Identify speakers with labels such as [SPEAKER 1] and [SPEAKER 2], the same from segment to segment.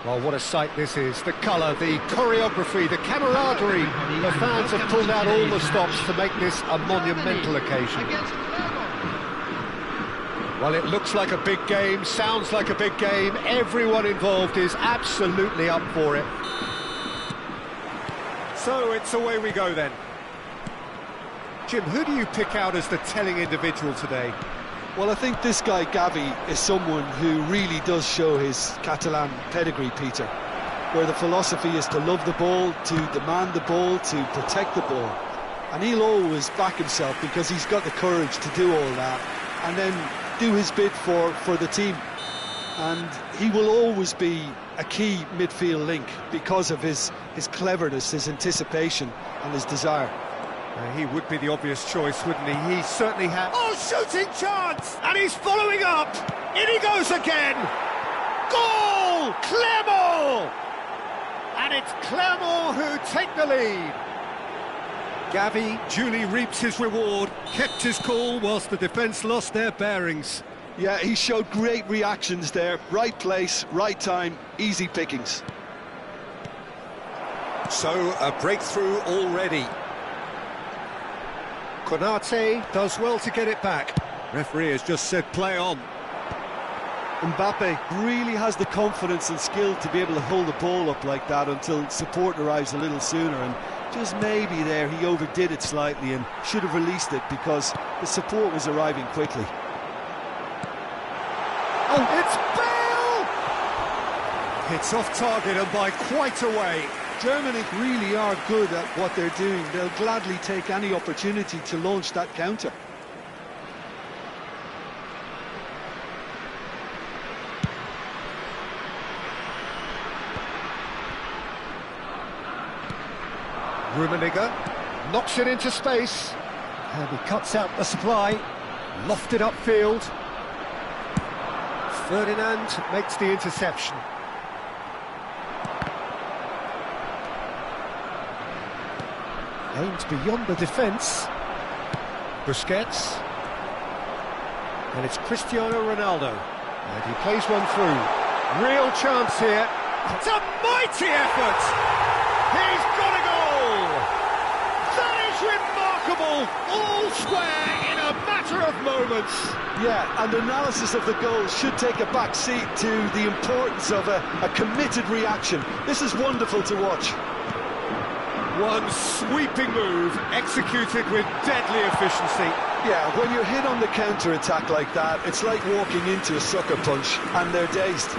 [SPEAKER 1] Well, what a sight this is. The colour, the choreography, the camaraderie. The fans have pulled out all the stops to make this a monumental occasion. Well, it looks like a big game, sounds like a big game. Everyone involved is absolutely up for it. So it's away we go then. Jim, who do you pick out as the telling individual today?
[SPEAKER 2] Well, I think this guy, Gavi, is someone who really does show his Catalan pedigree, Peter, where the philosophy is to love the ball, to demand the ball, to protect the ball. And he'll always back himself because he's got the courage to do all that and then do his bit for the team. And he will always be a key midfield link because of his cleverness, his anticipation and his desire.
[SPEAKER 1] He would be the obvious choice, wouldn't he? He certainly had... Oh, shooting chance! And he's following up! In he goes again! Goal! Clermont! And it's Clermont who take the lead. Gavi duly reaps his reward, kept his cool whilst the defence lost their bearings.
[SPEAKER 2] Yeah, he showed great reactions there. Right place, right time, easy pickings.
[SPEAKER 1] So, a breakthrough already. Konate does well to get it back. Referee has just said play on.
[SPEAKER 2] Mbappe really has the confidence and skill to be able to hold the ball up like that until support arrives a little sooner, and just maybe there he overdid it slightly and should have released it because the support was arriving quickly.
[SPEAKER 1] Oh, it's Bale! It's off target and by quite a way.
[SPEAKER 2] Germany really are good at what they're doing. They'll gladly take any opportunity to launch that counter.
[SPEAKER 1] Rummenigge knocks it into space, and he cuts out the supply, lofted upfield. Ferdinand makes the interception. Aims beyond the defence. Busquets. And it's Cristiano Ronaldo. And he plays one through. Real chance here. It's a mighty effort! He's got a goal! That is remarkable! All square in a matter of moments.
[SPEAKER 2] Yeah, and analysis of the goal should take a back seat to the importance of a committed reaction. This is wonderful to watch.
[SPEAKER 1] One sweeping move, executed with deadly efficiency.
[SPEAKER 2] Yeah, when you're hit on the counter-attack like that, it's like walking into a sucker punch, and they're dazed.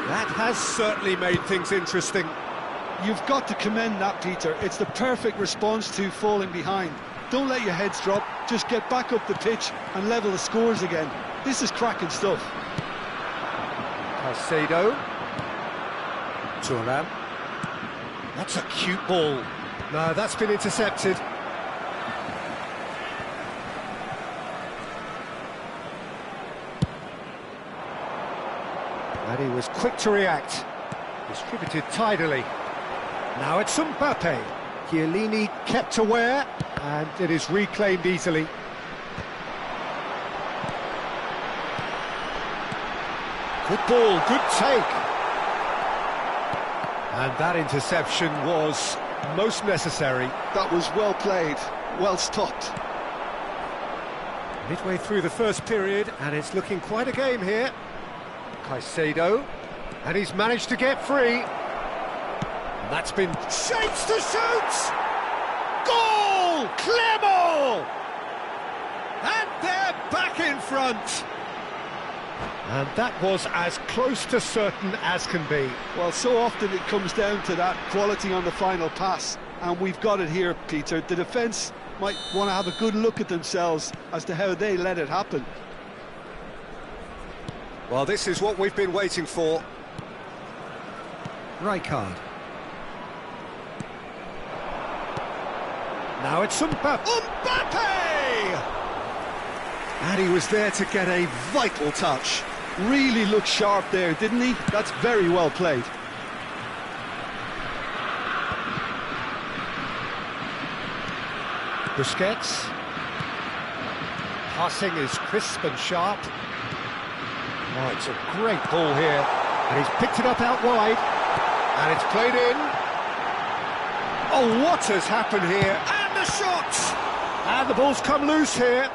[SPEAKER 1] That has certainly made things interesting.
[SPEAKER 2] You've got to commend that, Peter. It's the perfect response to falling behind. Don't let your heads drop, just get back up the pitch and level the scores again. This is cracking stuff.
[SPEAKER 1] Caicedo. Thuram. That's a cute ball. No, that's been intercepted. And he was quick to react. Distributed tidily. Now it's Mbappe. Chiellini kept aware, and it is reclaimed easily. Good ball, good take. And that interception was most necessary.
[SPEAKER 2] That was well played, well stopped.
[SPEAKER 1] Midway through the first period, and it's looking quite a game here. Caicedo, and he's managed to get free. And that's been shapes to shoot! Goal! Clermont! And they're back in front. And that was as close to certain as can be.
[SPEAKER 2] Well, so often it comes down to that quality on the final pass, and we've got it here, Peter. The defence might want to have a good look at themselves as to how they let it happen.
[SPEAKER 1] Well, this is what we've been waiting for. Rijkaard. Now it's Mbappe! And he was there to get a vital touch.
[SPEAKER 2] Really looked sharp there, didn't he? That's very well played.
[SPEAKER 1] Busquets. Passing is crisp and sharp. Oh, it's a great ball here, and he's picked it up out wide, and it's played in. Oh, what has happened here? And the shot! And the ball's come loose here.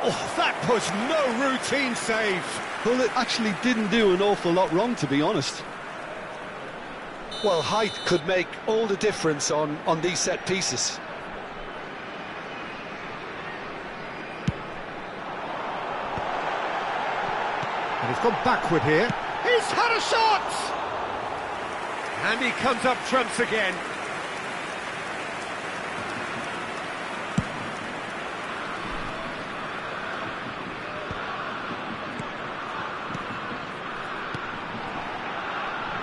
[SPEAKER 1] Oh, that was no routine save.
[SPEAKER 2] Well, it actually didn't do an awful lot wrong, to be honest. Well, height could make all the difference on these set pieces.
[SPEAKER 1] And he's gone backward here. He's had a shot! And he comes up trumps again.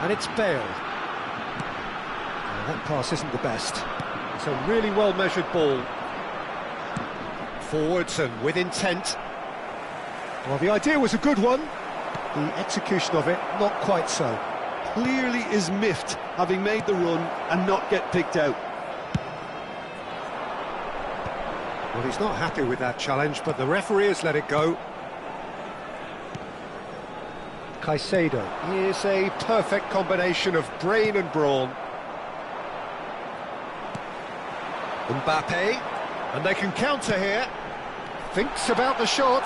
[SPEAKER 1] And it's Bale. That pass isn't the best. It's a really well-measured ball. Forwards and with intent. Well, the idea was a good one. The execution of it, not quite so.
[SPEAKER 2] Clearly is miffed, having made the run and not get picked out.
[SPEAKER 1] Well, he's not happy with that challenge, but the referee has let it go. Caicedo is a perfect combination of brain and brawn. Mbappe, and they can counter here. Thinks about the shot.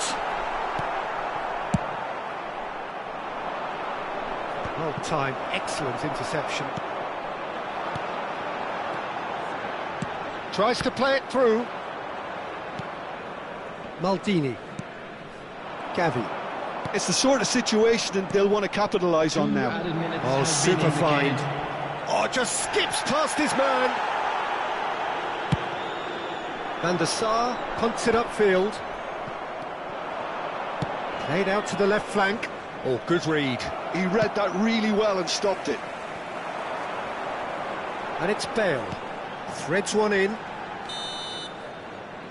[SPEAKER 1] Well timed, excellent interception. Tries to play it through. Maldini. Gavi.
[SPEAKER 2] It's the sort of situation that they'll want to capitalise on now.
[SPEAKER 1] Oh, super find. Oh, just skips past his man. Van der Sar punts it upfield. Played out to the left flank. Oh, good read.
[SPEAKER 2] He read that really well and stopped it.
[SPEAKER 1] And it's Bale. Threads one in.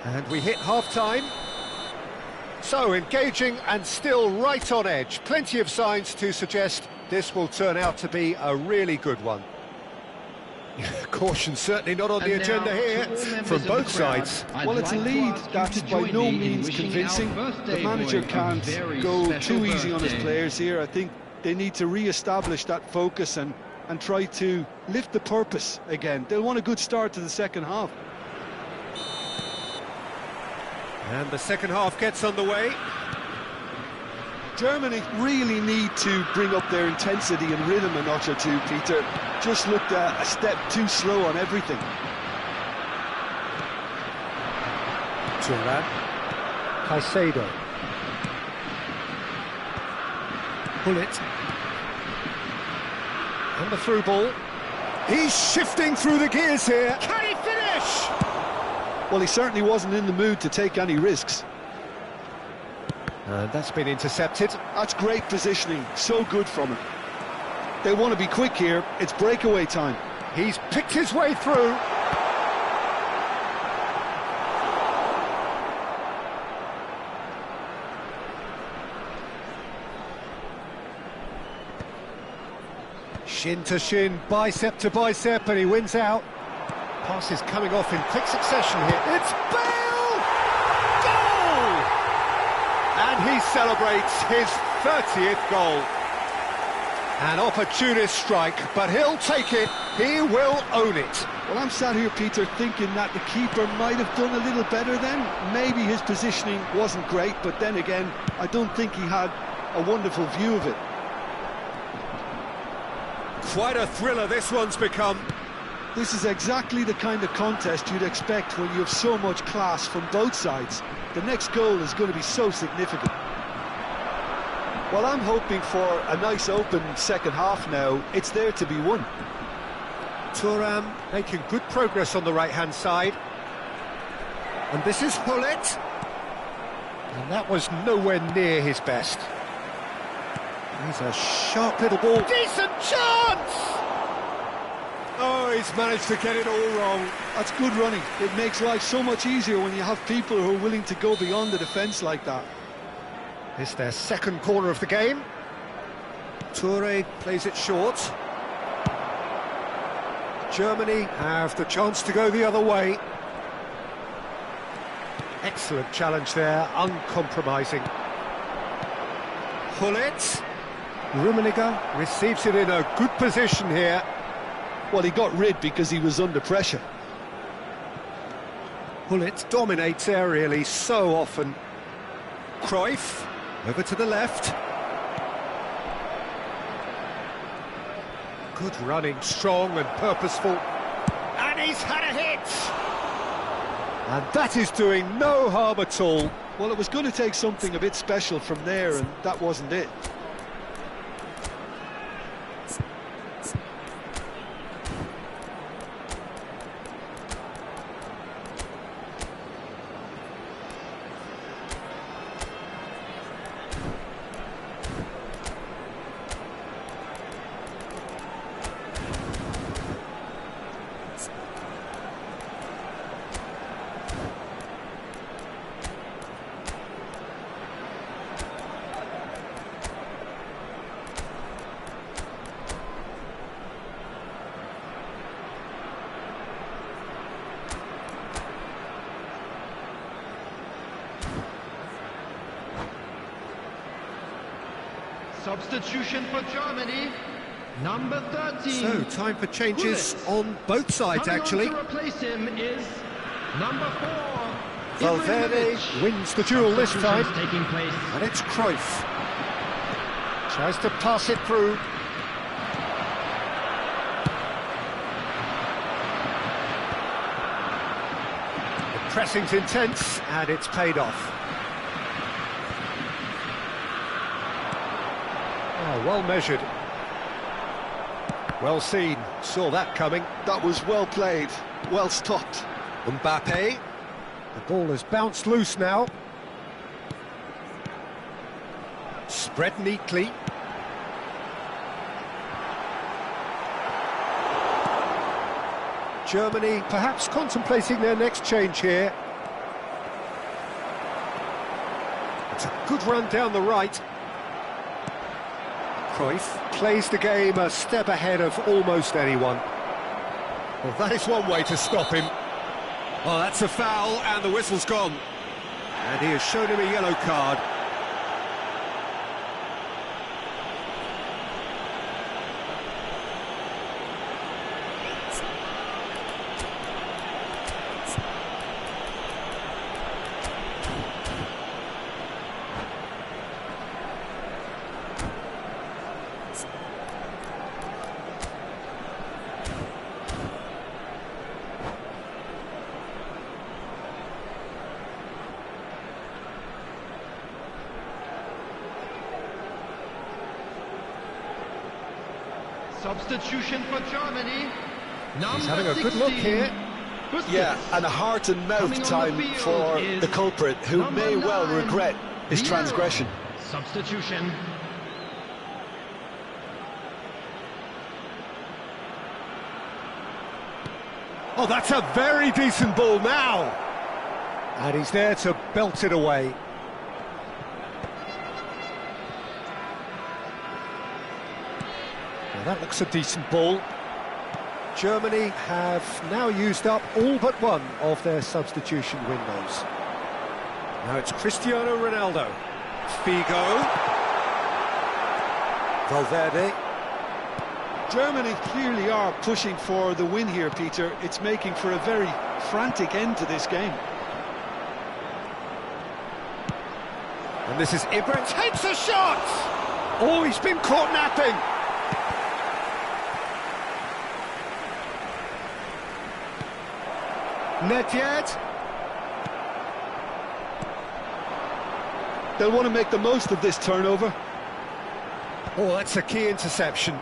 [SPEAKER 1] And we hit half-time. So, engaging and still right on edge. Plenty of signs to suggest this will turn out to be a really good one. Caution certainly not on the agenda here from both sides.
[SPEAKER 2] Well, it's a lead that's by no means convincing. The manager can't go too easy on his players here. I think they need to re-establish that focus and try to lift the purpose again. They'll want a good start to the second half.
[SPEAKER 1] And the second half gets underway.
[SPEAKER 2] Germany really need to bring up their intensity and rhythm a notch or two, Peter. Just looked a step too slow on everything.
[SPEAKER 1] Thuram. Caicedo. Bullet. And the through ball. He's shifting through the gears here. Can he finish?
[SPEAKER 2] Well, he certainly wasn't in the mood to take any risks.
[SPEAKER 1] And that's been intercepted.
[SPEAKER 2] That's great positioning, so good from him. They want to be quick here, it's breakaway time.
[SPEAKER 1] He's picked his way through. Shin to shin, bicep to bicep, and he wins out. Pass is coming off in quick succession here. It's Bale! Goal! And he celebrates his 30th goal. An opportunist strike, but he'll take it. He will own it.
[SPEAKER 2] Well, I'm sat here, Peter, thinking that the keeper might have done a little better then. Maybe his positioning wasn't great, but then again, I don't think he had a wonderful view of it.
[SPEAKER 1] Quite a thriller this one's become.
[SPEAKER 2] This is exactly the kind of contest you'd expect when you have so much class from both sides. The next goal is going to be so significant. Well, I'm hoping for a nice open second half now. It's there to be won.
[SPEAKER 1] Thuram making good progress on the right-hand side. And this is Hullet. And that was nowhere near his best. He's a sharp little ball. Decent chance! Oh, he's managed to get it all wrong.
[SPEAKER 2] That's good running. It makes life so much easier when you have people who are willing to go beyond the defence like that.
[SPEAKER 1] It's their second corner of the game. Toure plays it short. Germany have the chance to go the other way. Excellent challenge there, uncompromising. Hullet. Rummenigge receives it in a good position here.
[SPEAKER 2] Well, he got rid because he was under pressure.
[SPEAKER 1] Hullet dominates aerially so often. Cruyff, over to the left. Good running, strong and purposeful. And he's had a hit! And that is doing no harm at all.
[SPEAKER 2] Well, it was going to take something a bit special from there, and that wasn't it.
[SPEAKER 3] Substitution for Germany, number 13.
[SPEAKER 1] So, time for changes on both sides, actually.
[SPEAKER 3] To replace him is number 4.
[SPEAKER 1] Valverde wins the duel this time.
[SPEAKER 3] Taking place.
[SPEAKER 1] And it's Cruyff. Tries to pass it through. The pressing's intense, and it's paid off. Oh, well measured. Well seen. Saw that coming.
[SPEAKER 2] That was well played, well stopped.
[SPEAKER 1] Mbappe. The ball has bounced loose now. Spread neatly. Germany perhaps contemplating their next change here. It's a good run down the right. Cruyff plays the game a step ahead of almost anyone. Well, that is one way to stop him. Oh, that's a foul, and the whistle's gone. And he has shown him a yellow card.
[SPEAKER 3] Substitution for Germany.
[SPEAKER 1] He's having a good look here.
[SPEAKER 2] Yeah, and a heart and mouth time for the culprit, who may well regret his transgression.
[SPEAKER 3] Substitution.
[SPEAKER 1] Oh, that's a very decent ball now. And he's there to belt it away. Now that looks a decent ball. Germany have now used up all but one of their substitution windows. Now it's Cristiano Ronaldo. Figo. Valverde.
[SPEAKER 2] Germany clearly are pushing for the win here, Peter. It's making for a very frantic end to this game.
[SPEAKER 1] And this is Ibra. Takes a shot! Oh, he's been caught napping. Nedved.
[SPEAKER 2] They'll want to make the most of this turnover.
[SPEAKER 1] Oh, that's a key interception.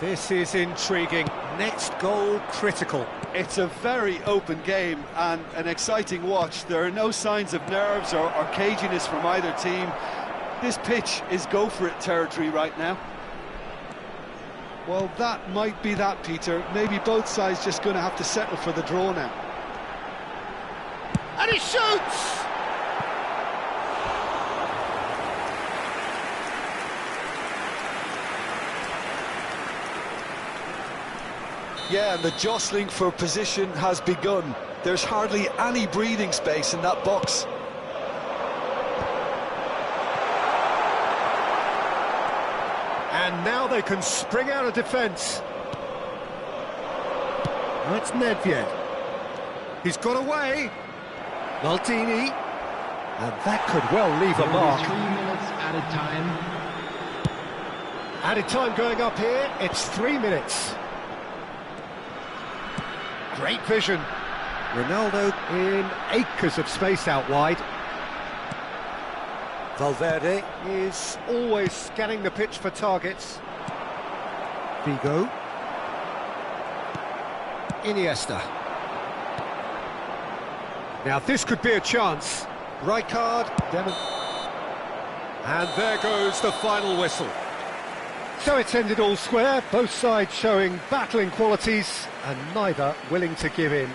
[SPEAKER 1] This is intriguing. Next goal critical.
[SPEAKER 2] It's a very open game and an exciting watch. There are no signs of nerves or caginess from either team. This pitch is go-for-it territory right now. Well, that might be that, Peter. Maybe both sides just going to have to settle for the draw now.
[SPEAKER 1] And he shoots!
[SPEAKER 2] Yeah, and the jostling for position has begun. There's hardly any breathing space in that box.
[SPEAKER 1] And now they can spring out of defence. That's Nedved. He's got away. Maldini. And that could well leave a mark.
[SPEAKER 3] 3 minutes added time.
[SPEAKER 1] Added time going up here. It's 3 minutes. Great vision. Ronaldo in acres of space out wide. Valverde is always scanning the pitch for targets. Figo. Iniesta. Now this could be a chance. Rijkaard. And there goes the final whistle. So it's ended all square, both sides showing battling qualities and neither willing to give in.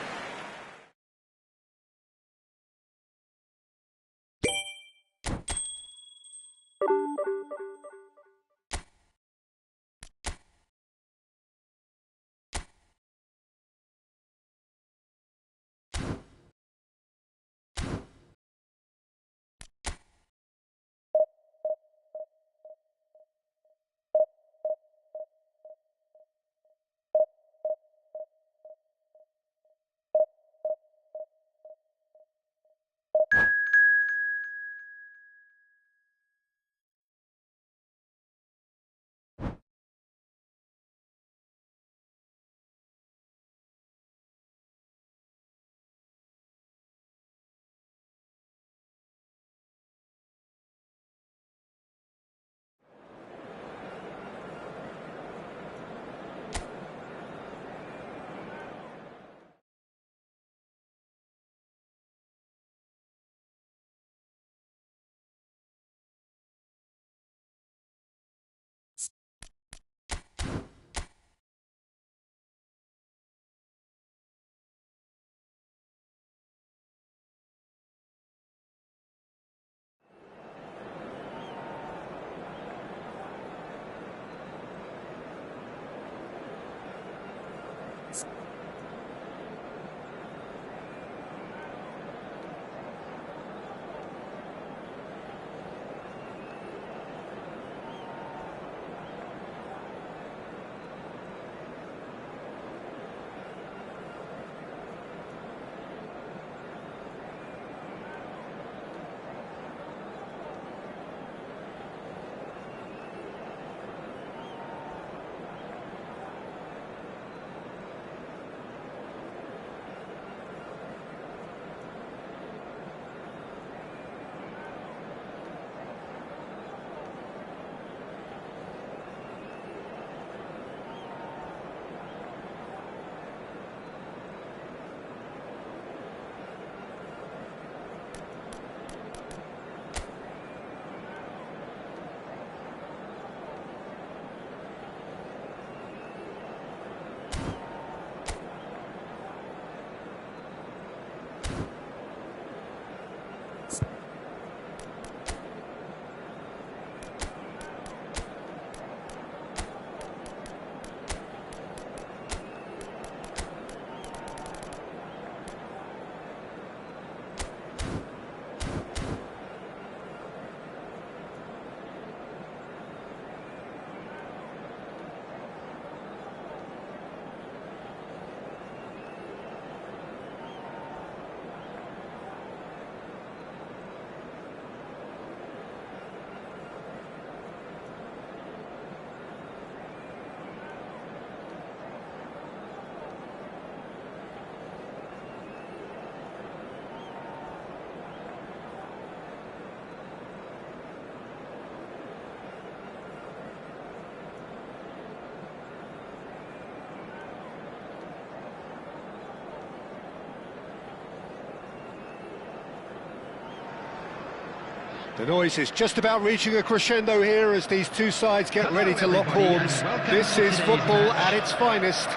[SPEAKER 1] The noise is just about reaching a crescendo here as these two sides get ready to lock horns. This is football at its finest.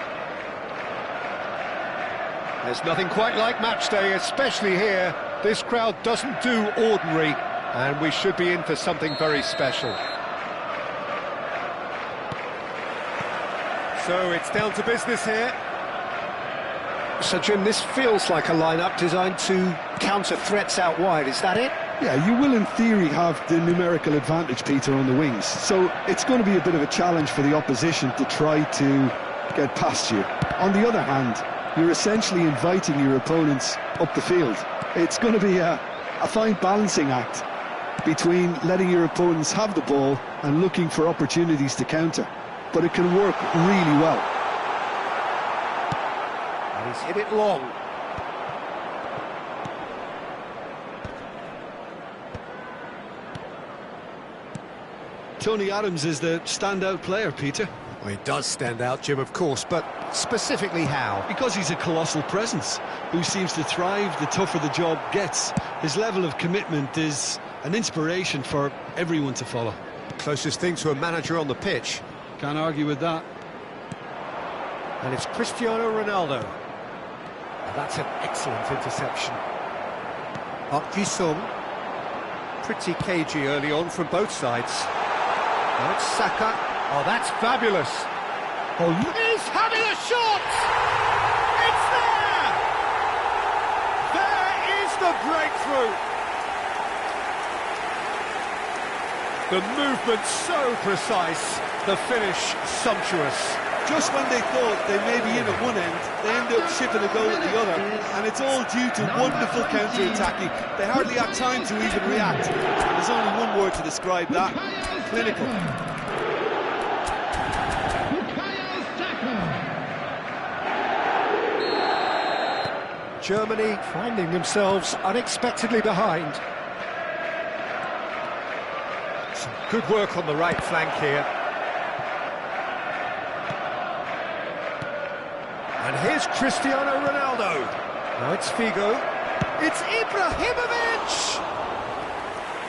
[SPEAKER 1] There's nothing quite like match day, especially here. This crowd doesn't do ordinary, and we should be in for something very special. So it's down to business here. So Jim, this feels like a lineup designed to counter threats out wide, is that it?
[SPEAKER 2] Yeah, you will in theory have the numerical advantage, Peter, on the wings. So it's going to be a bit of a challenge for the opposition to try to get past you. On the other hand, you're essentially inviting your opponents up the field. It's going to be a fine balancing act between letting your opponents have the ball and looking for opportunities to counter. But it can work really well.
[SPEAKER 1] And he's hit it long.
[SPEAKER 2] Tony Adams is the standout player, Peter.
[SPEAKER 1] Well, he does stand out, Jim, of course, but specifically how?
[SPEAKER 2] Because he's a colossal presence who seems to thrive the tougher the job gets. His level of commitment is an inspiration for everyone to follow.
[SPEAKER 1] Closest thing to a manager on the pitch.
[SPEAKER 2] Can't argue with that.
[SPEAKER 1] And it's Cristiano Ronaldo. And that's an excellent interception. Sung. Pretty cagey early on from both sides. Now it's Saka. Oh, that's fabulous. Oh, he's having a shot! It's there! There is the breakthrough! The movement so precise, the finish sumptuous.
[SPEAKER 2] Just when they thought they may be in at one end, they end up shipping a goal at the other, and it's all due to wonderful counter-attacking. They hardly had time to even react. There's only one word to describe that: clinical.
[SPEAKER 1] Germany finding themselves unexpectedly behind. Some good work on the right flank here. And here's Cristiano Ronaldo. Now it's Figo. It's Ibrahimovic!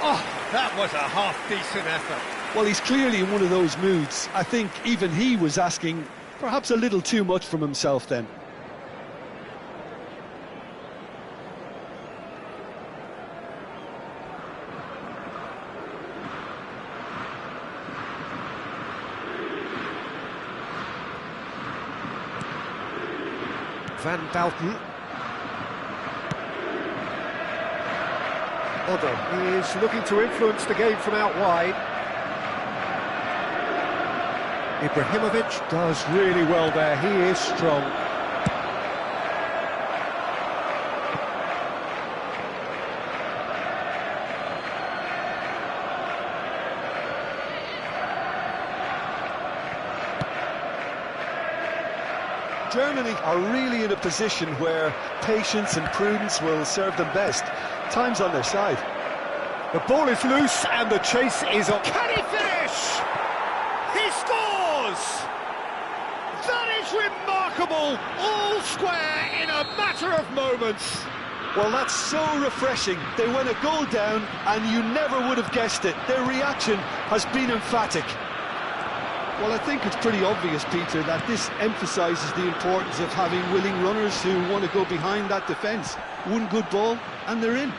[SPEAKER 1] Oh, that was a half-decent effort.
[SPEAKER 2] Well, he's clearly in one of those moods. I think even he was asking perhaps a little too much from himself then.
[SPEAKER 1] Van Dalton. Oddo is looking to influence the game from out wide. Ibrahimovic does really well there, he is strong.
[SPEAKER 2] Germany are really in a position where patience and prudence will serve them best. Time's on their side.
[SPEAKER 1] The ball is loose and the chase is on. Can he finish? He scores! That is remarkable! All square in a matter of moments.
[SPEAKER 2] Well, that's so refreshing. They went a goal down and you never would have guessed it. Their reaction has been emphatic. Well, I think it's pretty obvious, Peter, that this emphasises the importance of having willing runners who want to go behind that defence. One good ball, and they're in.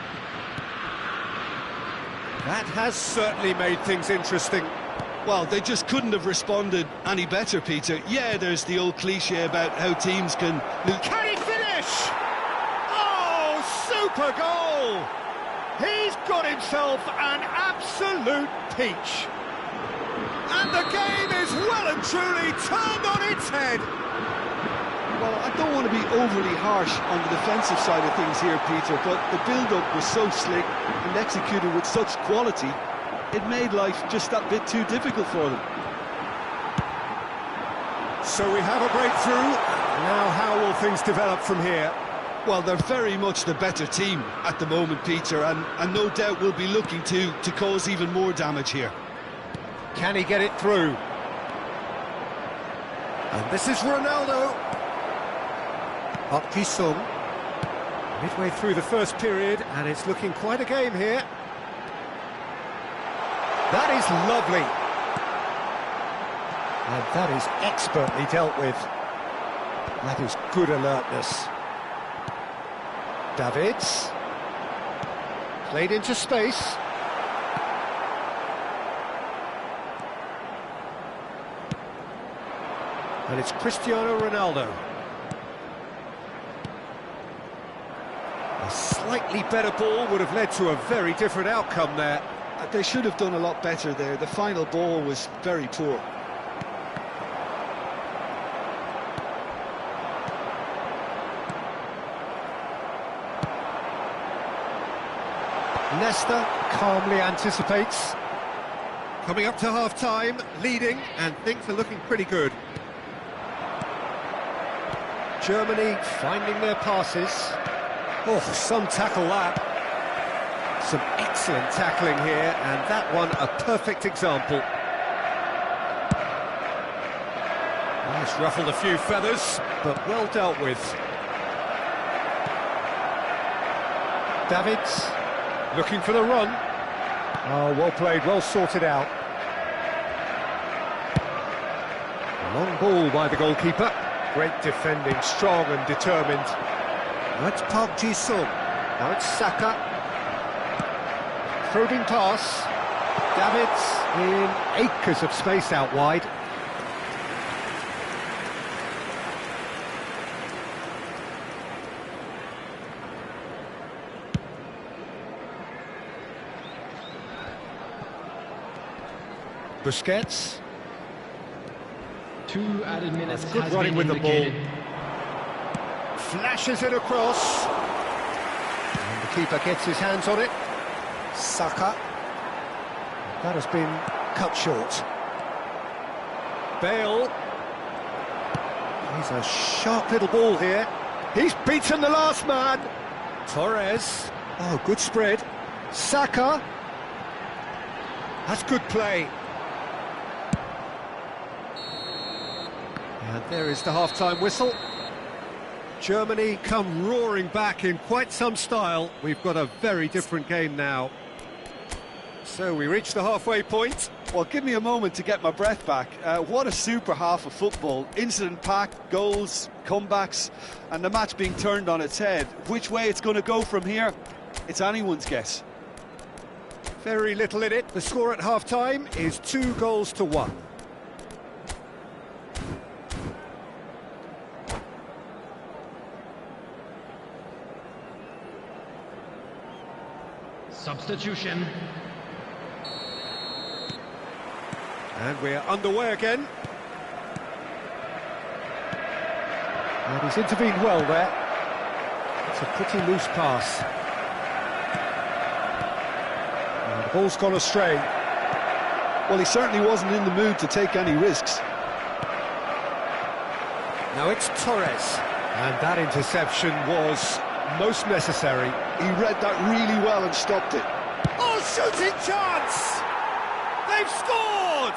[SPEAKER 1] That has certainly made things interesting.
[SPEAKER 2] Well, they just couldn't have responded any better, Peter. Yeah, there's the old cliché about how teams can lose.
[SPEAKER 1] Can he finish? Oh, super goal! He's got himself an absolute peach. And the game is well and truly turned on its head.
[SPEAKER 2] Well, I don't want to be overly harsh on the defensive side of things here, Peter, but the build-up was so slick and executed with such quality, it made life just that bit too difficult for them.
[SPEAKER 1] So we have a breakthrough. Now how will things develop from here?
[SPEAKER 2] Well, they're very much the better team at the moment, Peter, and no doubt will be looking to cause even more damage here.
[SPEAKER 1] Can he get it through? And this is Ronaldo. Sung. Midway through the first period, and it's looking quite a game here. That is lovely. And that is expertly dealt with. That is good alertness. Davids. Played into space. And it's Cristiano Ronaldo. A slightly better ball would have led to a very different outcome there.
[SPEAKER 2] They should have done a lot better there. The final ball was very poor.
[SPEAKER 1] Leicester calmly anticipates. Coming up to half-time, leading, and things are looking pretty good. Germany finding their passes. Oh, some tackle that. Some excellent tackling here, and that one a perfect example. Well, it's ruffled a few feathers, but well dealt with. Davids looking for the run. Oh, well played, well sorted out. Long ball by the goalkeeper. Great defending, strong and determined. Now it's Park Ji-sung. Now it's Saka. Probing pass. Davids in acres of space out wide. Busquets.
[SPEAKER 3] 2 added minutes.
[SPEAKER 1] Good
[SPEAKER 3] has
[SPEAKER 1] running
[SPEAKER 3] been
[SPEAKER 1] with the ball.
[SPEAKER 3] indicated.
[SPEAKER 1] Flashes it across. And the keeper gets his hands on it. Saka. That has been cut short. Bale. He's a sharp little ball here. He's beaten the last man. Torres. Oh, good spread. Saka. That's good play. And there is the half-time whistle. Germany come roaring back in quite some style. We've got a very different game now. So we reach the halfway point.
[SPEAKER 2] Well, give me a moment to get my breath back. What a super half of football. Incident-packed, goals, comebacks, and the match being turned on its head. Which way it's going to go from here, it's anyone's guess.
[SPEAKER 1] Very little in it. The score at half-time is 2-1.
[SPEAKER 3] Substitution.
[SPEAKER 1] And we're underway again. And he's intervened well there. It's a pretty loose pass. And the ball's gone astray.
[SPEAKER 2] Well, he certainly wasn't in the mood to take any risks.
[SPEAKER 1] Now it's Torres. And that interception was most necessary.
[SPEAKER 2] He read that really well and stopped it.
[SPEAKER 1] Oh, shooting chance! They've scored!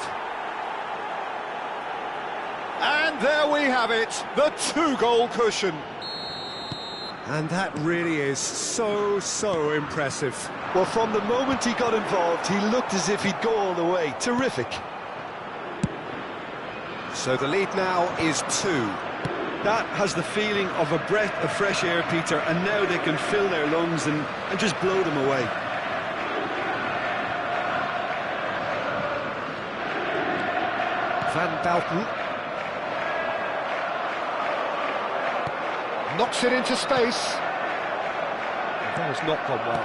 [SPEAKER 1] And there we have it, the 2-goal cushion. And that really is so impressive.
[SPEAKER 2] Well, from the moment he got involved, he looked as if he'd go all the way. Terrific.
[SPEAKER 1] So the lead now is 2.
[SPEAKER 2] That has the feeling of a breath of fresh air, Peter, and now they can fill their lungs and just blow them away.
[SPEAKER 1] Van Bouten knocks it into space. That has not gone well.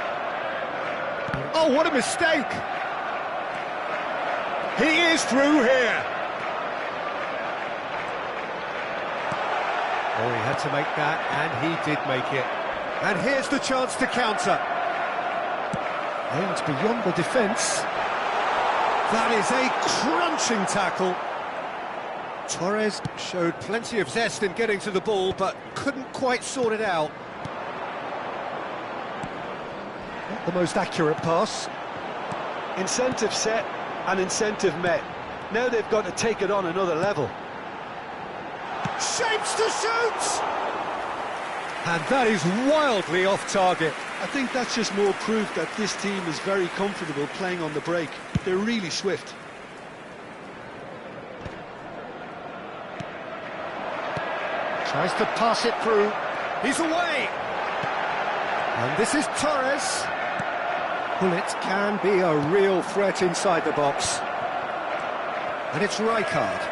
[SPEAKER 1] Oh, what a mistake! He is through here. Oh, he had to make that, and he did make it. And here's the chance to counter. Aimed beyond the defence. That is a crunching tackle. Torres showed plenty of zest in getting to the ball, but couldn't quite sort it out. Not the most accurate pass.
[SPEAKER 2] Incentive set and incentive met. Now they've got to take it on another level.
[SPEAKER 1] Shapes to shoot! And that is wildly off target.
[SPEAKER 2] I think that's just more proof that this team is very comfortable playing on the break. They're really swift.
[SPEAKER 1] Tries to pass it through. He's away! And this is Torres. Well, it can be a real threat inside the box. And it's Rijkaard.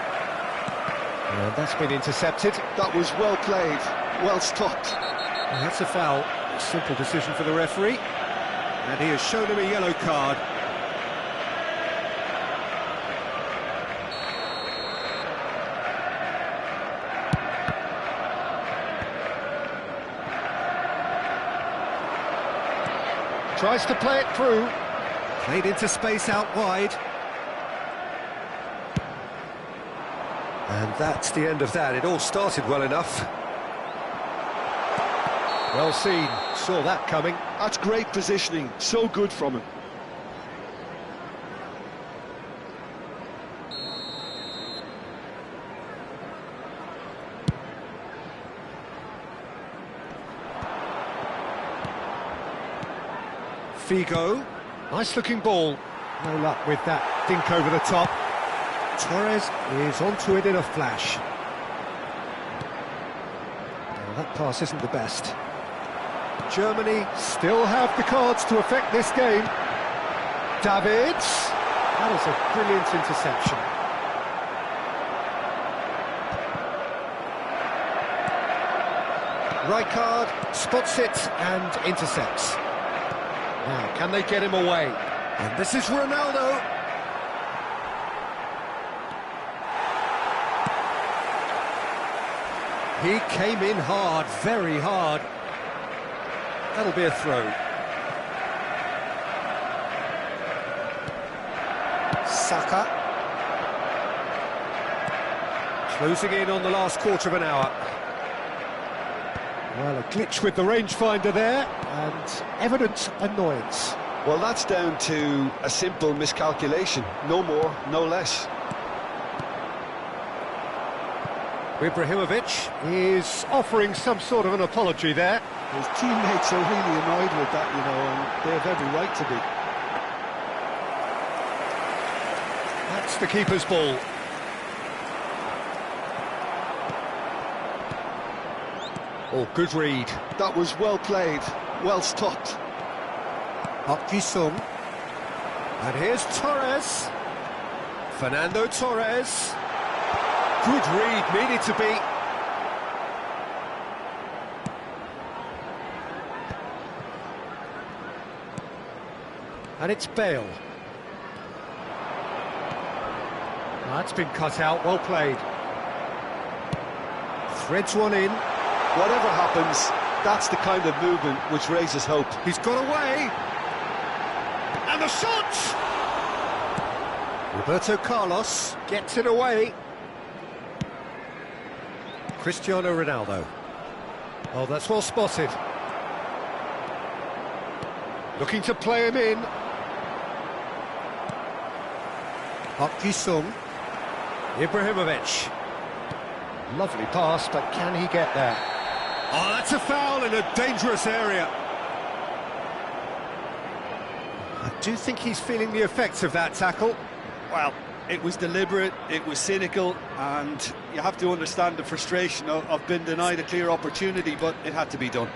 [SPEAKER 1] And that's been intercepted.
[SPEAKER 2] That was well played, well stopped.
[SPEAKER 1] And that's a foul. Simple decision for the referee. And he has shown him a yellow card. Tries to play it through. Played into space out wide. And that's the end of that. It all started well enough. Well seen. Saw that coming.
[SPEAKER 2] That's great positioning. So good from him.
[SPEAKER 1] Figo, nice looking ball. No luck with that dink over the top. Torres is onto it in a flash. Well, that pass isn't the best. Germany still have the cards to affect this game. Davids, that is a brilliant interception. Rijkaard spots it and intercepts. Now, can they get him away? And this is Ronaldo. He came in hard, very hard. That'll be a throw. Saka. Closing in on the last quarter of an hour. Well, a glitch with the rangefinder there, and evident annoyance.
[SPEAKER 2] Well, that's down to a simple miscalculation. No more, no less.
[SPEAKER 1] Ibrahimovic is offering some sort of an apology there.
[SPEAKER 2] His teammates are really annoyed with that, you know, and they have every right to be.
[SPEAKER 1] That's the keeper's ball. Oh, good read.
[SPEAKER 2] That was well played, well stopped.
[SPEAKER 1] Park Ji-sung. And here's Torres. Fernando Torres. Good read, needed to be. And it's Bale. That's been cut out, well played. Threads one in.
[SPEAKER 2] Whatever happens, that's the kind of movement which raises hope.
[SPEAKER 1] He's got away. And the shot! Roberto Carlos gets it away. Cristiano Ronaldo. Oh, that's well spotted. Looking to play him in. Park Ji-sung. Ibrahimovic. Lovely pass, but can he get there? Oh, that's a foul in a dangerous area. I do think he's feeling the effects of that tackle.
[SPEAKER 2] Well, it was deliberate, it was cynical, and you have to understand the frustration of being denied a clear opportunity, but it had to be done.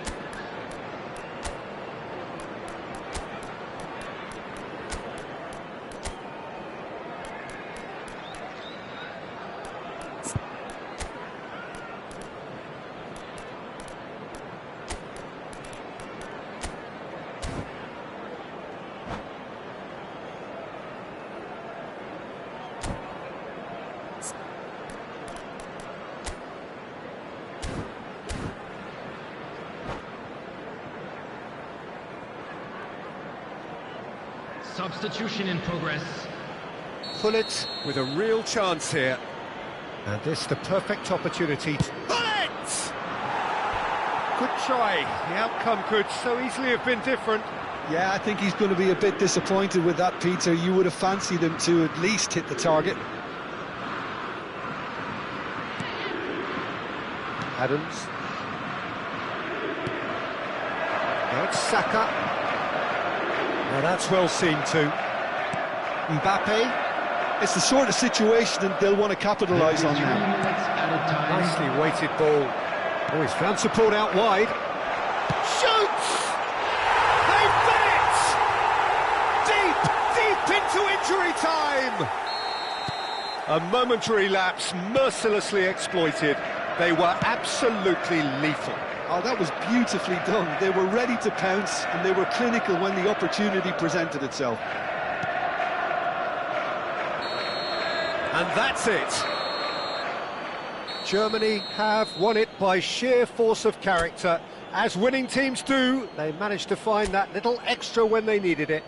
[SPEAKER 3] Substitution in progress.
[SPEAKER 1] Pullet with a real chance here. And this the perfect opportunity to... Pullet! Good try. The outcome could so easily have been different.
[SPEAKER 2] Yeah, I think he's going to be a bit disappointed with that, Peter. You would have fancied him to at least hit the target.
[SPEAKER 1] Adams. Now it's Saka. Now that's well seen too. Mbappe.
[SPEAKER 2] It's the sort of situation that they'll want to capitalise on now.
[SPEAKER 1] Nicely weighted ball. Oh, he's found support out wide. Shoots! They've done it! Deep into injury time! A momentary lapse mercilessly exploited. They were absolutely lethal.
[SPEAKER 2] Oh, that was beautifully done. They were ready to pounce and they were clinical when the opportunity presented itself.
[SPEAKER 1] And that's it. Germany have won it by sheer force of character. As winning teams do, they managed to find that little extra when they needed it.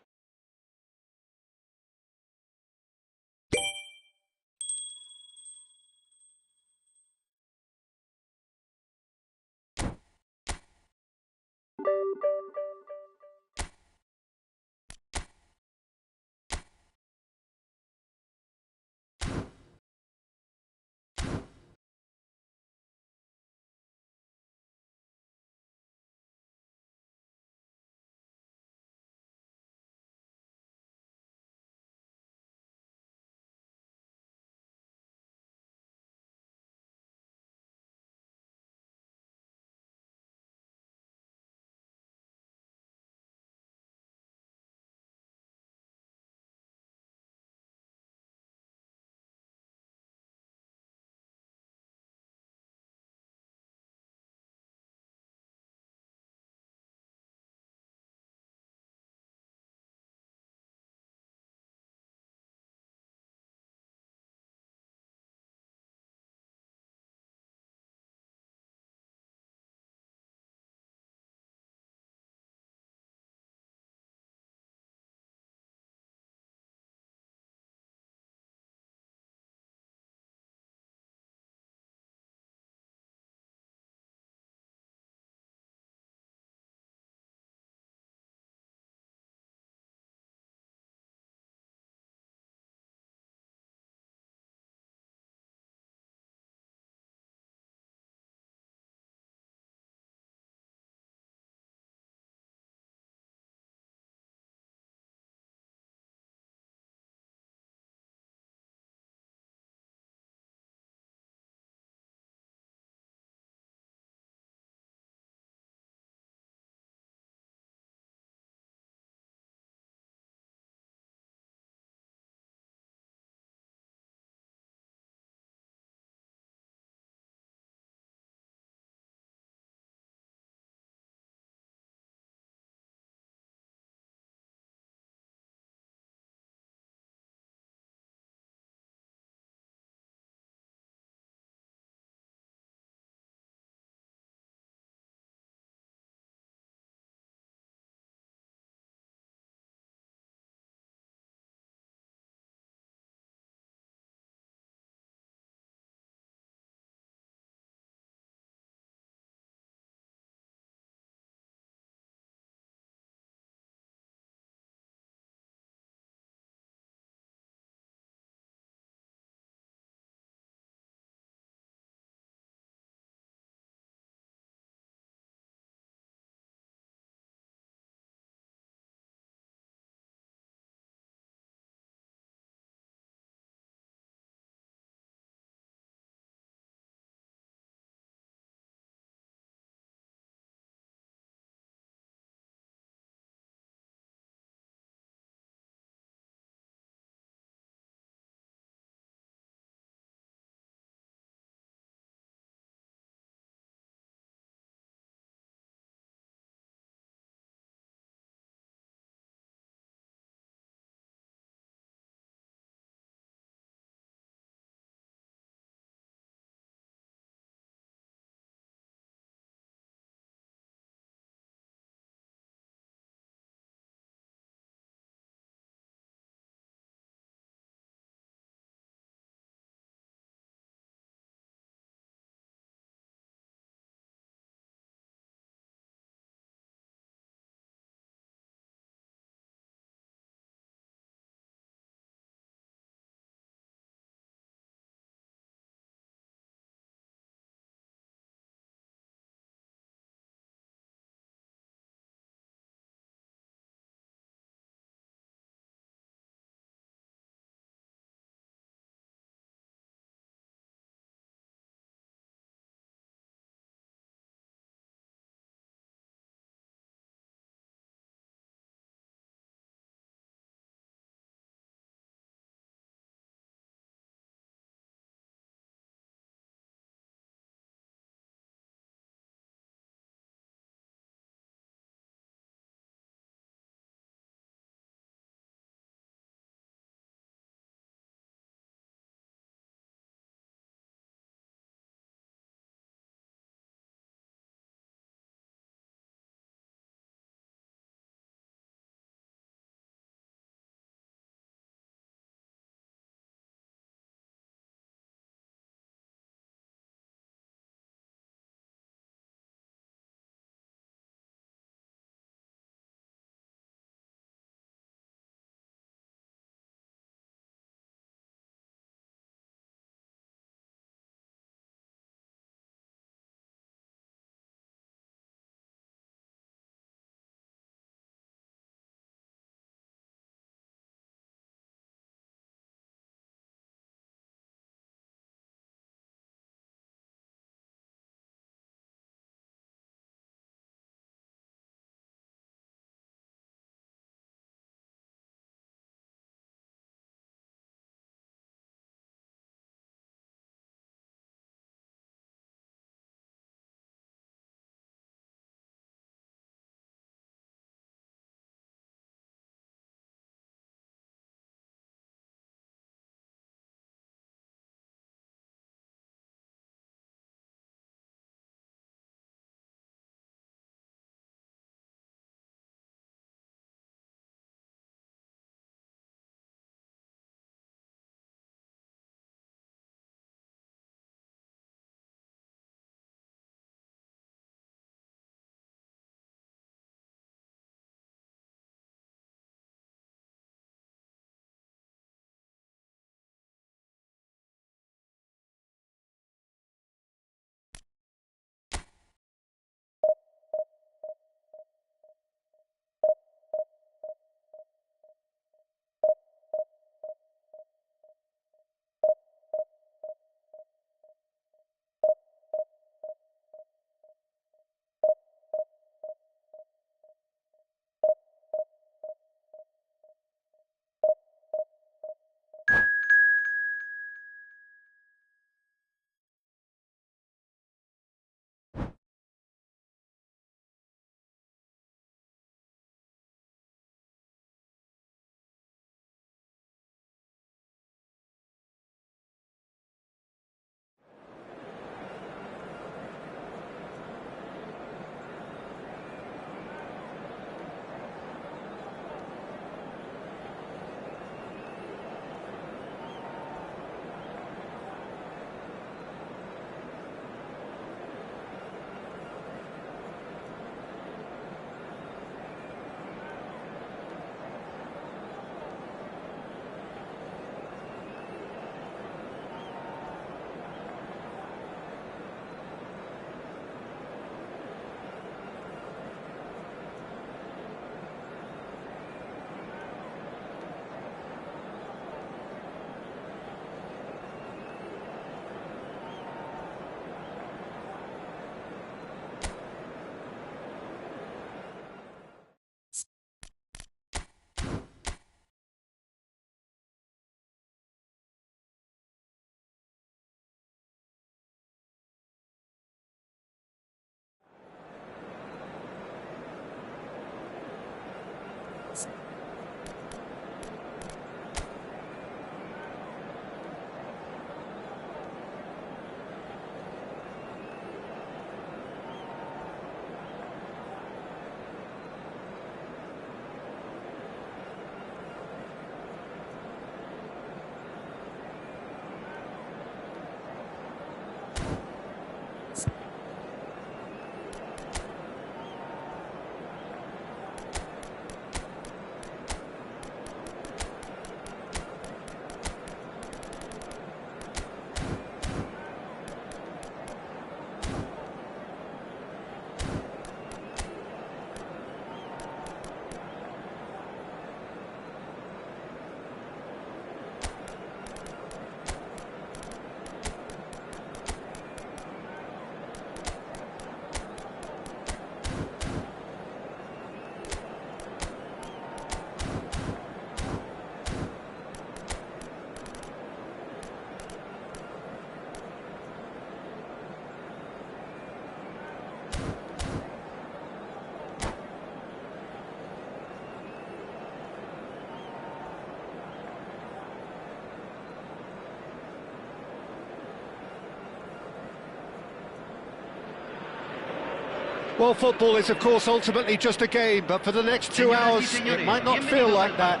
[SPEAKER 1] Well, football is, of course, ultimately just a game, but for the next 2 hours, it might not feel like that.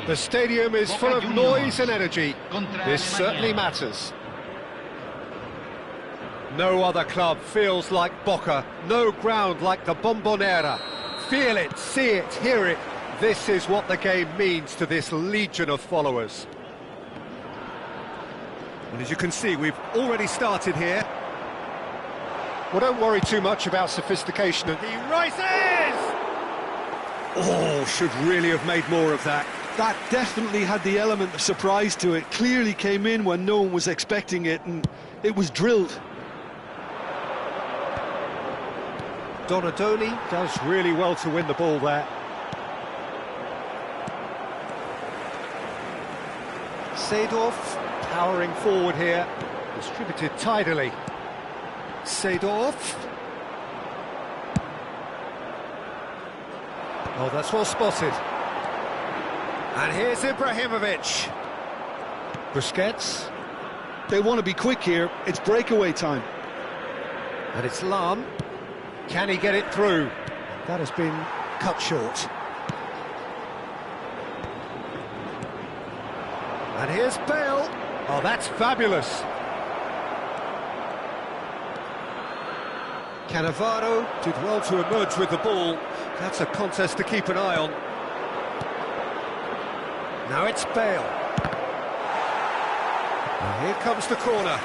[SPEAKER 1] The stadium is full of noise and energy. This certainly matters. No other club feels like Boca, no ground like the Bombonera. Feel it, see it, hear it. This is what the game means to this legion of followers. And as you can see, we've already started here. Well, don't worry too much about sophistication. And he rises! Oh, should really have made more of that.
[SPEAKER 2] That definitely had the element of surprise to it. Clearly came in when no one was expecting it, and it was drilled.
[SPEAKER 1] Donadoni does really well to win the ball there. Seedorf powering forward here, distributed tidily. Seedorf. Oh, that's well spotted. And here's Ibrahimovic. Busquets.
[SPEAKER 2] They want to be quick here. It's breakaway time.
[SPEAKER 1] And it's Lam. Can he get it through? That has been cut short. And here's Bale. Oh, that's fabulous. Cannavaro did well to emerge with the ball. That's a contest to keep an eye on. Now it's Bale. And here comes the corner.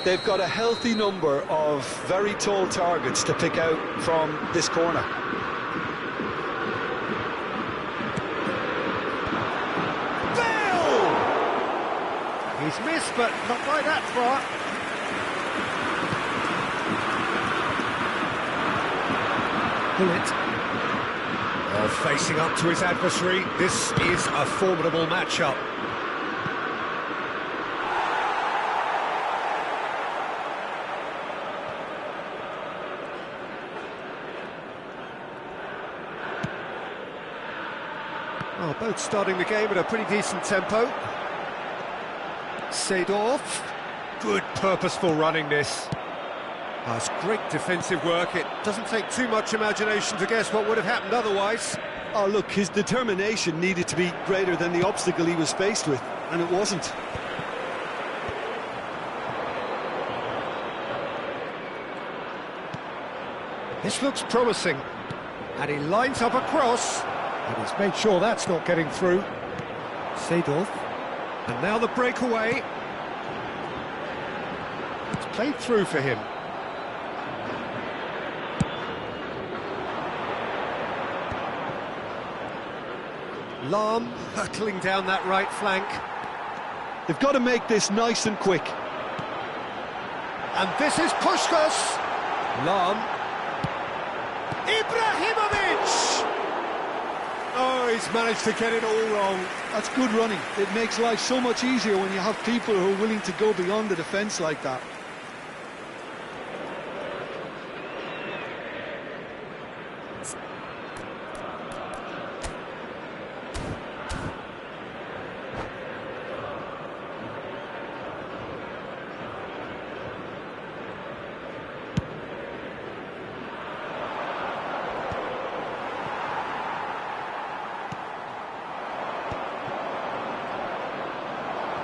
[SPEAKER 2] They've got a healthy number of very tall targets to pick out from this corner.
[SPEAKER 1] Bale! He's missed, but not by that far. Bullet. Oh, facing up to his adversary. This is a formidable matchup. Well, both starting the game at a pretty decent tempo. Seedorf. Good purposeful running this. Oh, it's great defensive work. It doesn't take too much imagination to guess what would have happened otherwise.
[SPEAKER 2] Oh, look, his determination needed to be greater than the obstacle he was faced with, and it wasn't.
[SPEAKER 1] This looks promising. And he lines up a cross. And he's made sure that's not getting through. Seedorf. And now the breakaway. It's played through for him. Lam hurtling down that right flank.
[SPEAKER 2] They've got to make this nice and quick.
[SPEAKER 1] And this is Puskás. Lam. Ibrahimovic! Oh, he's managed to get it all wrong.
[SPEAKER 2] That's good running. It makes life so much easier when you have people who are willing to go beyond the defence like that.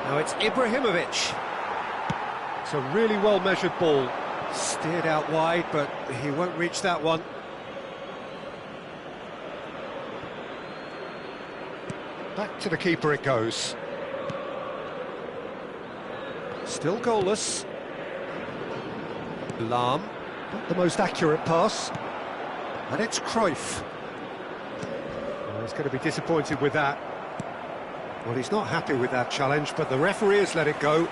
[SPEAKER 1] Now it's Ibrahimovic. It's a really well-measured ball. Steered out wide, but he won't reach that one. Back to the keeper it goes. Still goalless. Lam. Not the most accurate pass. And it's Cruyff. Well, he's going to be disappointed with that. Well, he's not happy with that challenge, but the referee has let it go.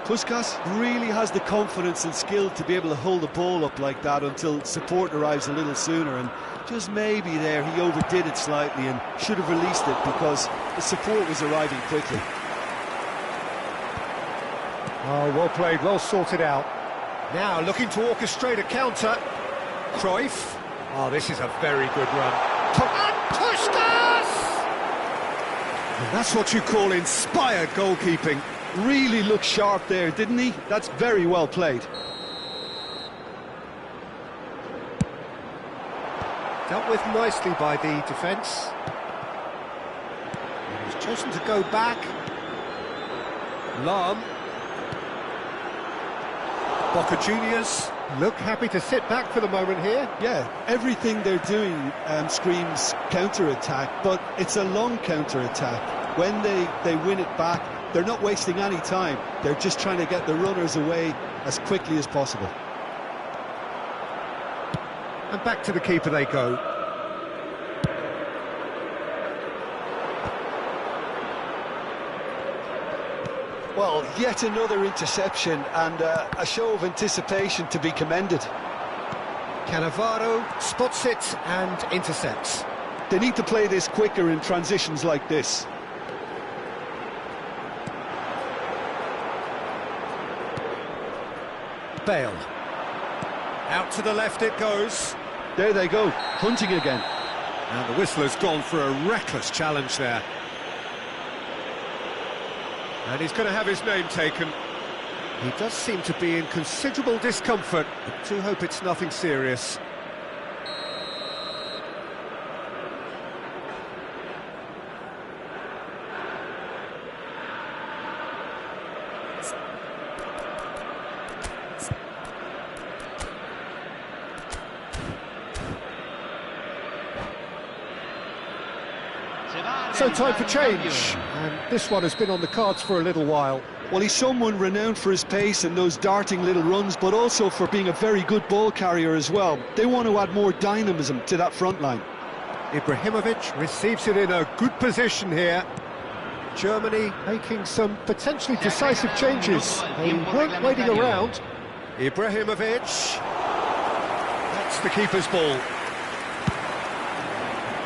[SPEAKER 2] Puskás really has the confidence and skill to be able to hold the ball up like that until support arrives a little sooner, and just maybe there he overdid it slightly and should have released it because the support was arriving quickly.
[SPEAKER 1] Oh, well played, well sorted out. Now looking to orchestrate a counter. Cruyff. Oh, this is a very good run. And Puskás! And that's what you call inspired goalkeeping.
[SPEAKER 2] Really looked sharp there, didn't he? That's very well played.
[SPEAKER 1] Dealt with nicely by the defence. And he's chosen to go back. Lam. Boca Juniors look happy to sit back for the moment here.
[SPEAKER 2] Yeah, everything they're doing screams counter-attack, but it's a long counter-attack. When they win it back, they're not wasting any time. They're just trying to get the runners away as quickly as possible.
[SPEAKER 1] And back to the keeper they go.
[SPEAKER 2] Well, yet another interception and a show of anticipation to be commended.
[SPEAKER 1] Cannavaro spots it and intercepts.
[SPEAKER 2] They need to play this quicker in transitions like this.
[SPEAKER 1] Bale. Out to the left it goes.
[SPEAKER 2] There they go, hunting again.
[SPEAKER 1] And the whistler's gone for a reckless challenge there. And he's going to have his name taken. He does seem to be in considerable discomfort. I do hope it's nothing serious. So time for change, and this one has been on the cards for a little while.
[SPEAKER 2] Well, he's someone renowned for his pace and those darting little runs, but also for being a very good ball carrier as well. They want to add more dynamism to that front line.
[SPEAKER 1] Ibrahimovic receives it in a good position here. Germany making some potentially decisive changes. They weren't waiting around. Ibrahimovic. That's the keeper's ball.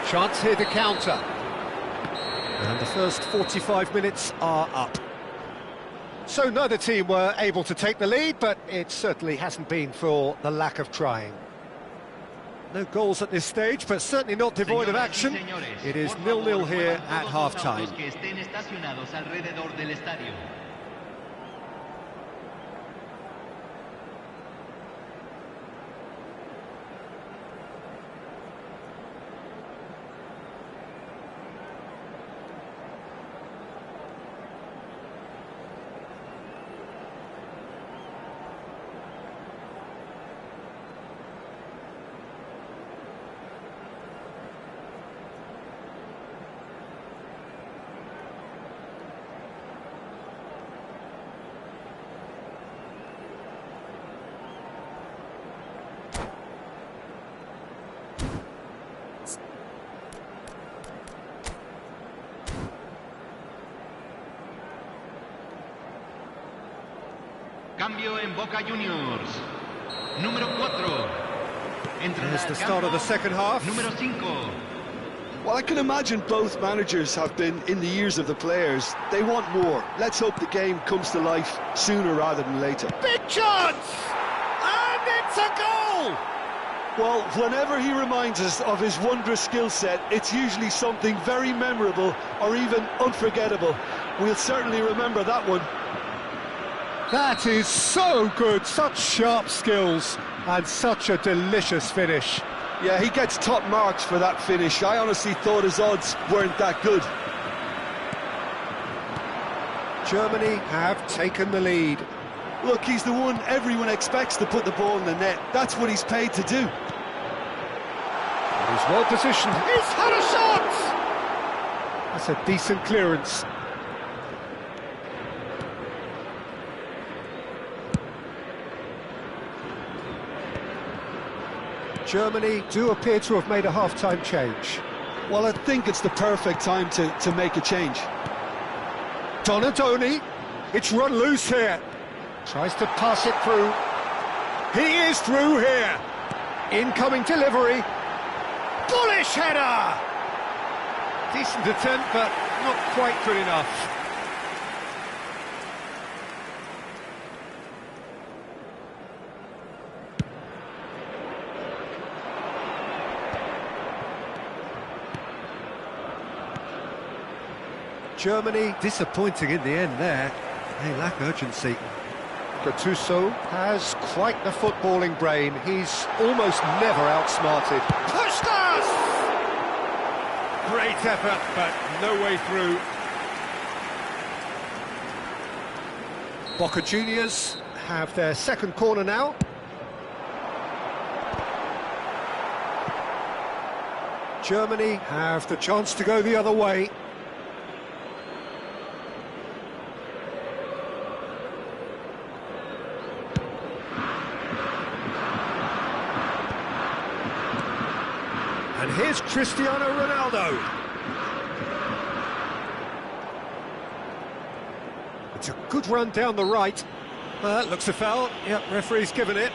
[SPEAKER 1] Chance here to counter. And the first 45 minutes are up. So neither team were able to take the lead, but it certainly hasn't been for the lack of trying. No goals at this stage, but certainly not devoid of action. It is 0-0 here at half-time.
[SPEAKER 3] Cambio en Boca Juniors. Número 4.
[SPEAKER 1] Here's the start of the second half.
[SPEAKER 3] Número 5.
[SPEAKER 2] Well, I can imagine both managers have been in the ears of the players. They want more. Let's hope the game comes to life sooner rather than later.
[SPEAKER 1] Big chance! And it's a goal!
[SPEAKER 2] Well, whenever he reminds us of his wondrous skill set, it's usually something very memorable or even unforgettable. We'll certainly remember that one.
[SPEAKER 1] That is so good, such sharp skills and such a delicious finish.
[SPEAKER 2] Yeah, he gets top marks for that finish. I honestly thought his odds weren't that good.
[SPEAKER 1] Germany have taken the lead.
[SPEAKER 2] Look, he's the one everyone expects to put the ball in the net. That's what he's paid to do.
[SPEAKER 1] He's well positioned. He's had a shot! That's a decent clearance. Germany do appear to have made a half-time change.
[SPEAKER 2] Well, I think it's the perfect time to make a change.
[SPEAKER 1] Donadoni, it's run loose here. Tries to pass it through. He is through here. Incoming delivery. Bullish header! Decent attempt, but not quite good enough. Germany disappointing in the end there. They lack urgency. Gattuso has quite the footballing brain. He's almost never outsmarted. Pushkas! Great effort, but no way through. Boca Juniors have their second corner now. Germany have the chance to go the other way. And here's Cristiano Ronaldo. It's a good run down the right. Looks a foul. Yep, referee's given it.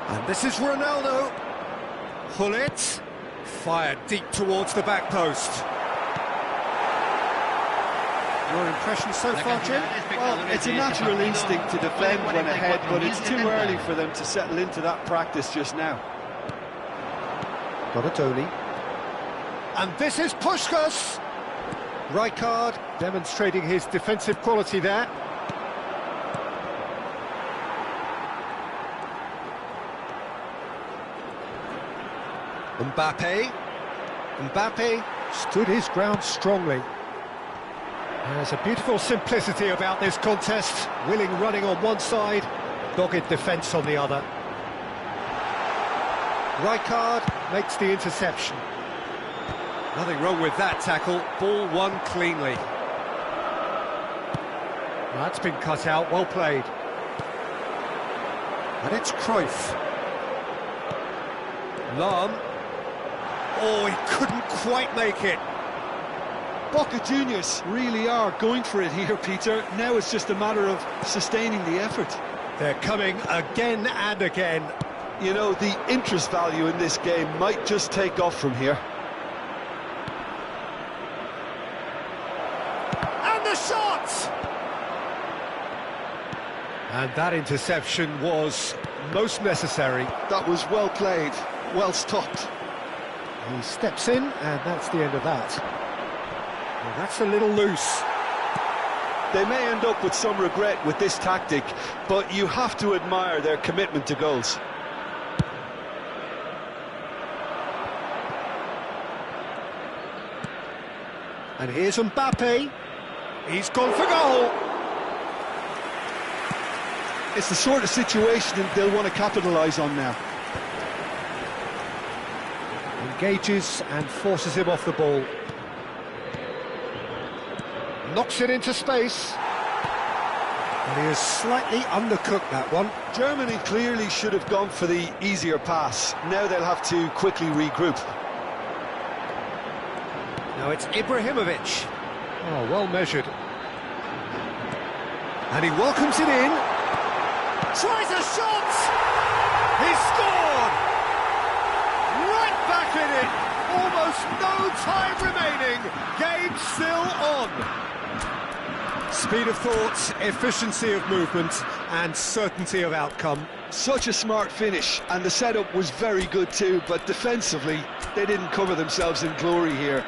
[SPEAKER 1] And this is Ronaldo. Hullet, fired deep towards the back post. Your impression so far, Jim?
[SPEAKER 2] Well, it's a natural instinct to defend when ahead, but it's too early for them to settle into that practice just now.
[SPEAKER 1] Donatoni. And this is Puskás. Rijkaard demonstrating his defensive quality there. Mbappe stood his ground strongly. There's a beautiful simplicity about this contest. Willing running on one side, dogged defence on the other. Rijkaard makes the interception. Nothing wrong with that tackle. Ball won cleanly. That's been cut out, well played. And it's Cruyff. Lahm. Oh, he couldn't quite make it.
[SPEAKER 2] Boca Juniors really are going for it here, Peter. Now it's just a matter of sustaining the effort.
[SPEAKER 1] They're coming again and again.
[SPEAKER 2] You know, the interest value in this game might just take off from here.
[SPEAKER 1] And the shot! And that interception was most necessary.
[SPEAKER 2] That was well played, well stopped.
[SPEAKER 1] He steps in, and that's the end of that. Well, that's a little loose.
[SPEAKER 2] They may end up with some regret with this tactic, but you have to admire their commitment to goals.
[SPEAKER 1] And here's Mbappe. He's gone for goal.
[SPEAKER 2] It's the sort of situation that they'll want to capitalise on now.
[SPEAKER 1] Engages and forces him off the ball. Knocks it into space. And he has slightly undercooked that one.
[SPEAKER 2] Germany clearly should have gone for the easier pass. Now they'll have to quickly regroup.
[SPEAKER 1] Now it's Ibrahimovic. Oh, well measured. And he welcomes it in. Tries a shot! He scored! Right back in it! Almost no time remaining. Game still on. Speed of thought, efficiency of movement, and certainty of outcome.
[SPEAKER 2] Such a smart finish, and the setup was very good too, but defensively, they didn't cover themselves in glory here.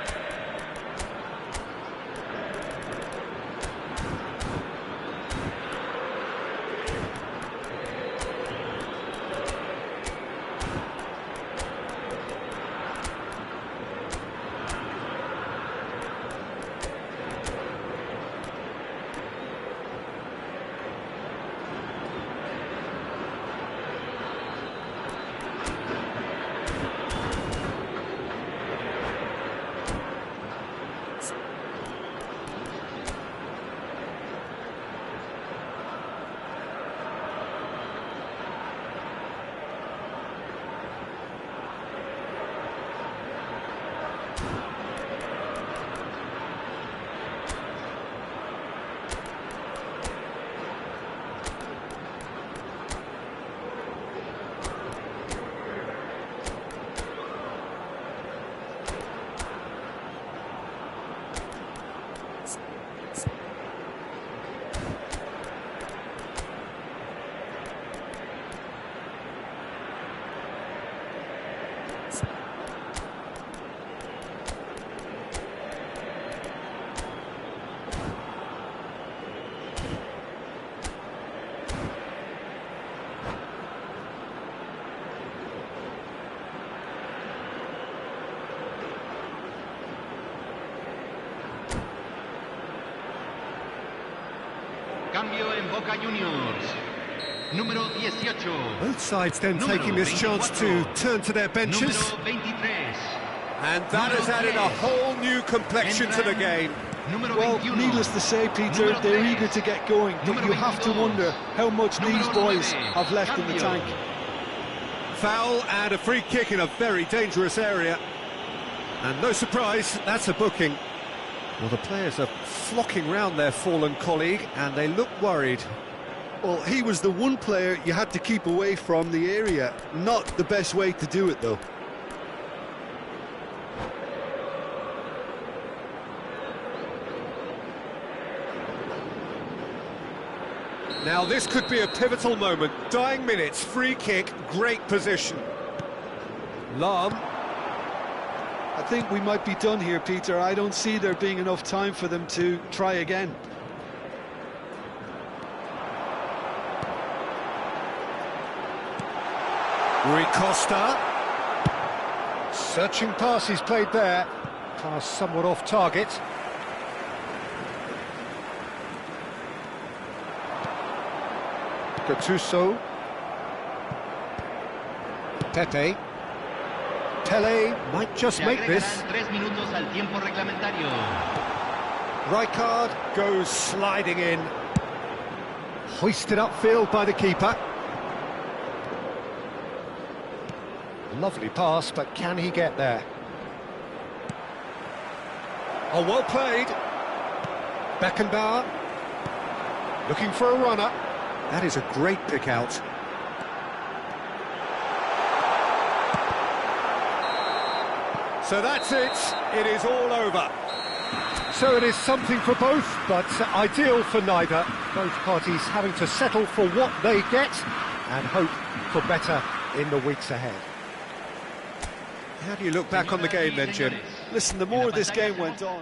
[SPEAKER 3] Cambio en Boca Juniors. Número 18.
[SPEAKER 1] Both sides then taking this chance to turn to their benches.
[SPEAKER 3] Número 23.
[SPEAKER 1] And that has added a whole new complexion to the game.
[SPEAKER 3] Número
[SPEAKER 2] Well,
[SPEAKER 3] 21.
[SPEAKER 2] needless to say, Peter,
[SPEAKER 3] Número
[SPEAKER 2] they're
[SPEAKER 3] 3.
[SPEAKER 2] eager to get going, but
[SPEAKER 3] Número
[SPEAKER 2] you have to
[SPEAKER 3] 22.
[SPEAKER 2] wonder how much these
[SPEAKER 3] Número
[SPEAKER 2] boys
[SPEAKER 3] 9.
[SPEAKER 2] have left in the
[SPEAKER 3] Cambio.
[SPEAKER 2] tank.
[SPEAKER 1] Foul and a free kick in a very dangerous area. And no surprise, that's a booking. Well, the players are flocking round their fallen colleague and they look worried.
[SPEAKER 2] Well, he was the one player you had to keep away from the area. Not the best way to do it, though.
[SPEAKER 1] Now this could be a pivotal moment. Dying minutes, free kick, great position. Lam.
[SPEAKER 2] I think we might be done here, Peter. I don't see there being enough time for them to try again.
[SPEAKER 1] Rui Costa. Searching pass he's played there. Pass somewhat off target. Gattuso. Pepe. Pele might just
[SPEAKER 3] Se
[SPEAKER 1] make
[SPEAKER 3] agregarán
[SPEAKER 1] this.
[SPEAKER 3] 3 minutos al tiempo reglamentario.
[SPEAKER 1] Rijkaard goes sliding in. Hoisted upfield by the keeper. Lovely pass, but can he get there? Oh, well played. Beckenbauer. Looking for a runner. That is a great pick out. So that's it. It is all over. So it is something for both, but ideal for neither. Both parties having to settle for what they get and hope for better in the weeks ahead. How do you look back on the game then, Jim?
[SPEAKER 2] Listen, the more this game went on...